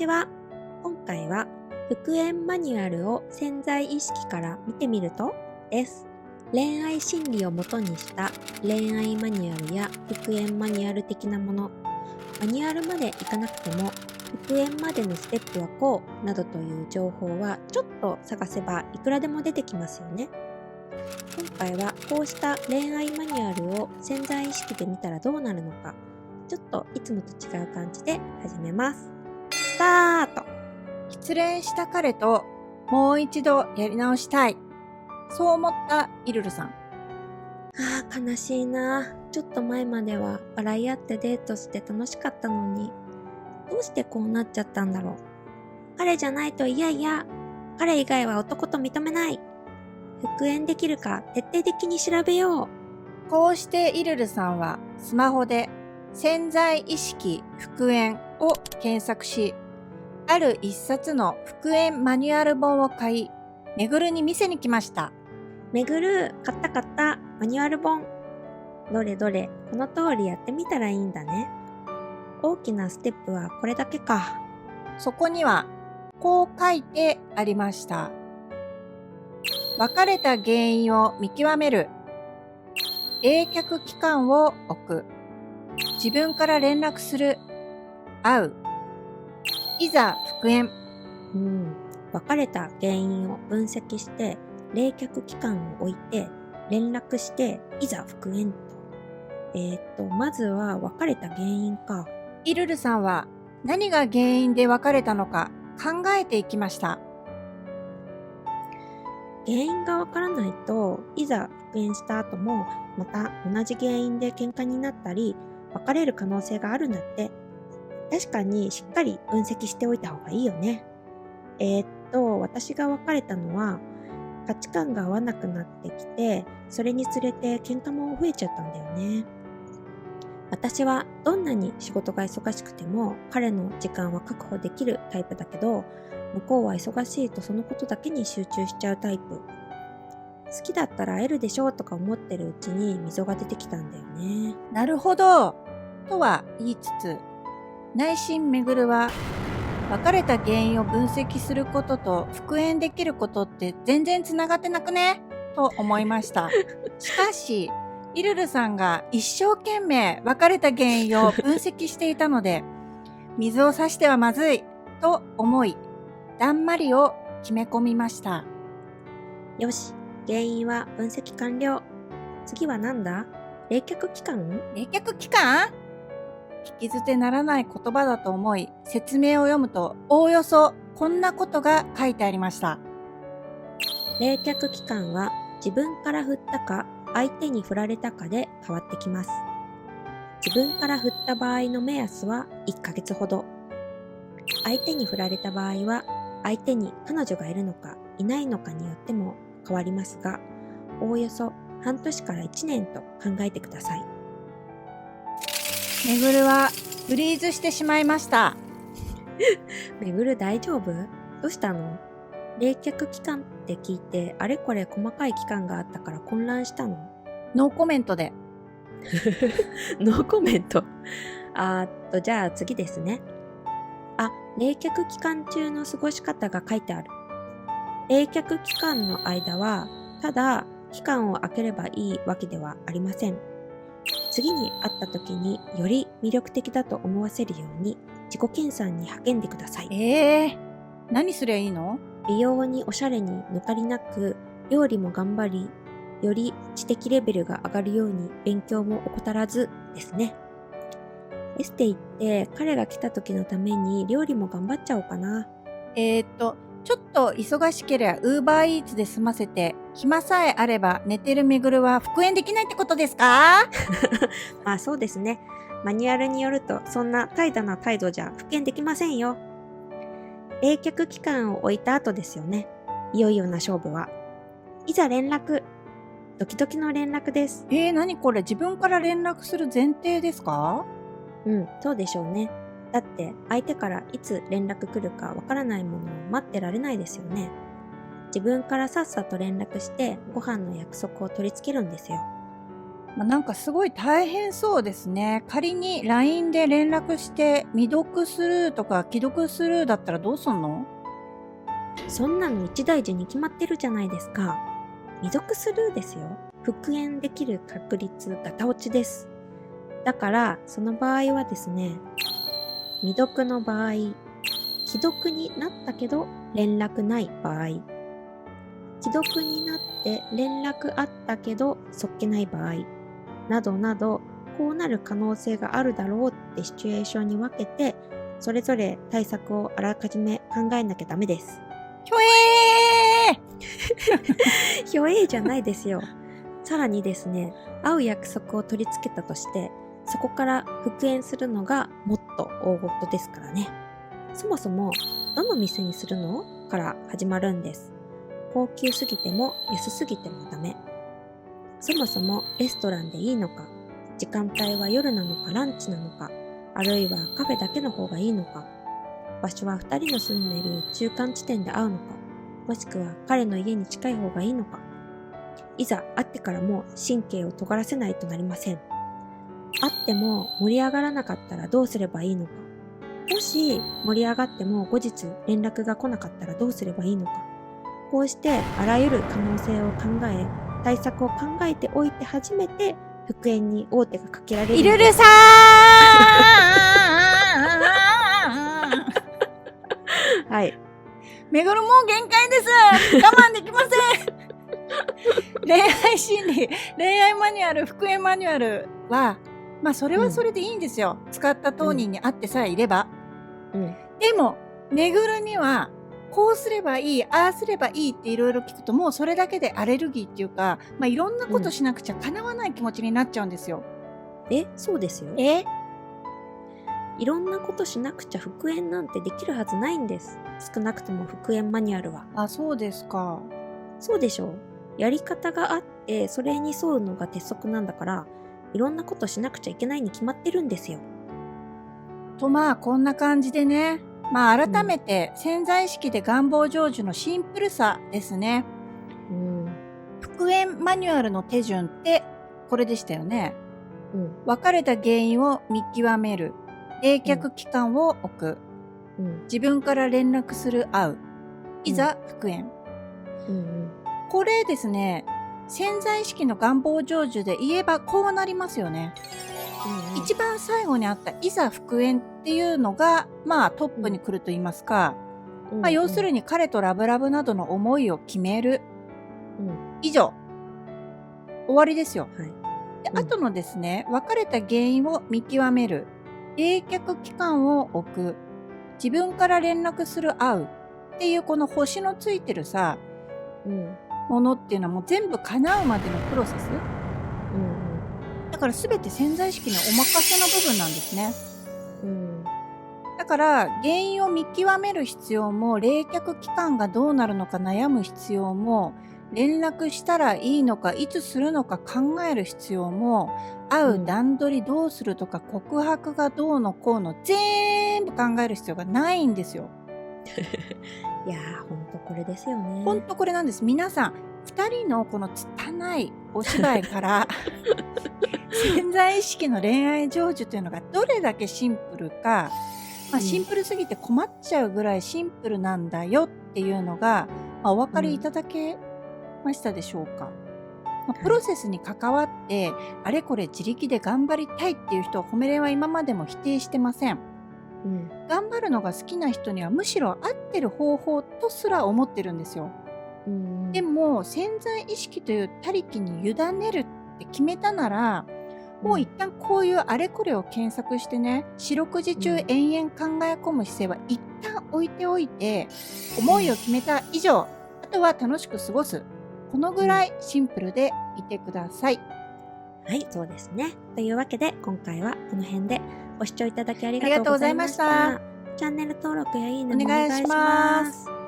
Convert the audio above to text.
ちは。今回は復縁マニュアルを潜在意識から見てみるとです。恋愛心理をもとにした恋愛マニュアルや復縁マニュアル的なもの。マニュアルまでいかなくても復縁までのステップはこうなどという情報はちょっと探せばいくらでも出てきますよね。今回はこうした恋愛マニュアルを潜在意識で見たらどうなるのか、ちょっといつもと違う感じで始めます。スタート。失恋した彼ともう一度やり直したい。そう思ったイルルさん。悲しいな。ちょっと前までは笑い合ってデートして楽しかったのに、どうしてこうなっちゃったんだろう。彼じゃないと嫌々。彼以外は男と認めない。復縁できるか徹底的に調べよう。こうしてイルルさんはスマホで潜在意識復縁を検索し、ある一冊の復縁マニュアル本を買い、めぐるに見せに来ました。めぐる、買ったマニュアル本。どれどれ、この通りやってみたらいいんだね。大きなステップはこれだけか。そこにはこう書いてありました。別れた原因を見極める。冷却期間を置く。自分から連絡する。会う。いざ復縁。別れた原因を分析して、冷却期間を置いて、連絡して、いざ復縁と。まずは別れた原因か。イルルさんは何が原因で別れたのか考えていきました。原因がわからないと、いざ復縁した後も、また同じ原因で喧嘩になったり、別れる可能性があるんだって。確かにしっかり分析しておいた方がいいよね。私が別れたのは、価値観が合わなくなってきて、それにつれて喧嘩も増えちゃったんだよね。私はどんなに仕事が忙しくても彼の時間は確保できるタイプだけど、向こうは忙しいとそのことだけに集中しちゃうタイプ。好きだったら会えるでしょとか思ってるうちに溝が出てきたんだよね。なるほどとは言いつつ、内心めぐるは別れた原因を分析することと復縁できることって全然つながってなくねと思いました。しかしイルルさんが一生懸命別れた原因を分析していたので、水を差してはまずいと思い、だんまりを決め込みました。よし、原因は分析完了。次はなんだ？冷却期間？冷却期間？聞き捨てならない言葉だと思い、説明を読むとおおよそこんなことが書いてありました。冷却期間は自分から振ったか相手に振られたかで変わってきます。自分から振った場合の目安は1ヶ月ほど。相手に振られた場合は相手に彼女がいるのかいないのかによっても変わりますが、おおよそ半年から1年と考えてください。めぐるはフリーズしてしまいました。めぐる大丈夫？どうしたの？冷却期間って聞いてあれこれ細かい期間があったから混乱したの？ノーコメントで。ノーコメント。じゃあ次ですね。冷却期間中の過ごし方が書いてある。冷却期間の間はただ期間を空ければいいわけではありません。次に会った時により魅力的だと思わせるように自己研鑽に励んでください。何すりゃいいの？美容におしゃれに抜かりなく、料理も頑張り、より知的レベルが上がるように勉強も怠らずですね。エステ行って彼が来た時のために料理も頑張っちゃおうかな。ちょっと忙しければUber Eatsで済ませて、暇さえあれば寝てるめぐるは復縁できないってことですか？そうですね。マニュアルによるとそんな怠惰な態度じゃ復縁できませんよ。冷却期間を置いた後ですよね。いよいよな勝負は。いざ連絡。ドキドキの連絡です。何これ、自分から連絡する前提ですか？そうでしょうね。だって相手からいつ連絡来るかわからないものを待ってられないですよね。自分からさっさと連絡してご飯の約束を取り付けるんですよ。なんかすごい大変そうですね。仮に LINE で連絡して未読スルーとか既読スルーだったらどうすんの？そんなの一大事に決まってるじゃないですか。未読スルーですよ。復縁できる確率ガタ落ちです。だからその場合はですね、未読の場合、既読になったけど連絡ない場合、既読になって連絡あったけどそっけない場合などなど、こうなる可能性があるだろうってシチュエーションに分けて、それぞれ対策をあらかじめ考えなきゃダメです。ひょえーひょえーじゃないですよ。さらにですね、会う約束を取り付けたとして、そこから復縁するのがもっと大事ですからね。そもそも、どの店にするのから始まるんです。高級すぎても安すぎてもダメ。そもそもレストランでいいのか、時間帯は夜なのかランチなのか、あるいはカフェだけの方がいいのか、場所は2人の住んでいる中間地点で会うのか、もしくは彼の家に近い方がいいのか。いざ会ってからも神経を尖らせないとなりません。会っても盛り上がらなかったらどうすればいいのか。もし盛り上がっても後日連絡が来なかったらどうすればいいのか。こうしてあらゆる可能性を考え、対策を考えておいて初めて復縁に王手がかけられる。いるるさーはい。めぐるもう限界です。我慢できません。恋愛心理、恋愛マニュアル、復縁マニュアルは、それはそれでいいんですよ。使った当人に会ってさえいれば。でも、めぐるには、こうすればいい、ああすればいいっていろいろ聞くと、もうそれだけでアレルギーっていうか、いろんなことしなくちゃ叶わない気持ちになっちゃうんですよ。そうですよ。いろんなことしなくちゃ復縁なんてできるはずないんです。少なくとも復縁マニュアルは。あ、そうですか。そうでしょう。やり方があって、それに沿うのが鉄則なんだから、いろんなことしなくちゃいけないに決まってるんですよ。とこんな感じでね。改めて潜在意識で願望成就のシンプルさですね。復縁マニュアルの手順ってこれでしたよね。別れた原因を見極める。冷却期間を置く。自分から連絡する会う。いざ復縁。これですね、潜在意識の願望成就で言えばこうなりますよね。一番最後にあったいざ復縁っていうのがトップに来ると言いますか、要するに彼とラブラブなどの思いを決める、以上終わりですよ。であとのですね、別れた原因を見極める、冷却期間を置く、自分から連絡する会うっていうこの星のついてるさ、ものっていうのはもう全部叶うまでのプロセス、だから全て潜在意識のお任せの部分なんですね。だから原因を見極める必要も、冷却期間がどうなるのか悩む必要も、連絡したらいいのかいつするのか考える必要も、会う段取りどうするとか告白がどうのこうの全部考える必要がないんですよ。いやー、ほんとこれですよね。ほんとこれなんです。皆さん2人のこの拙いお芝居から潜在意識の恋愛成就というのがどれだけシンプルか、シンプルすぎて困っちゃうぐらいシンプルなんだよっていうのが、お分かりいただけましたでしょうか。プロセスに関わってあれこれ自力で頑張りたいっていう人を褒めれは今までも否定してません。頑張るのが好きな人にはむしろ合ってる方法とすら思ってるんですよ。でも潜在意識という他力に委ねるって決めたなら、もう一旦こういうあれこれを検索してね、四六時中延々考え込む姿勢は一旦置いておいて、思いを決めた以上、あとは楽しく過ごす。このぐらいシンプルでいてください。はい、そうですね。というわけで今回はこの辺でご視聴いただきありがとうございました。チャンネル登録やいいねもお願いします。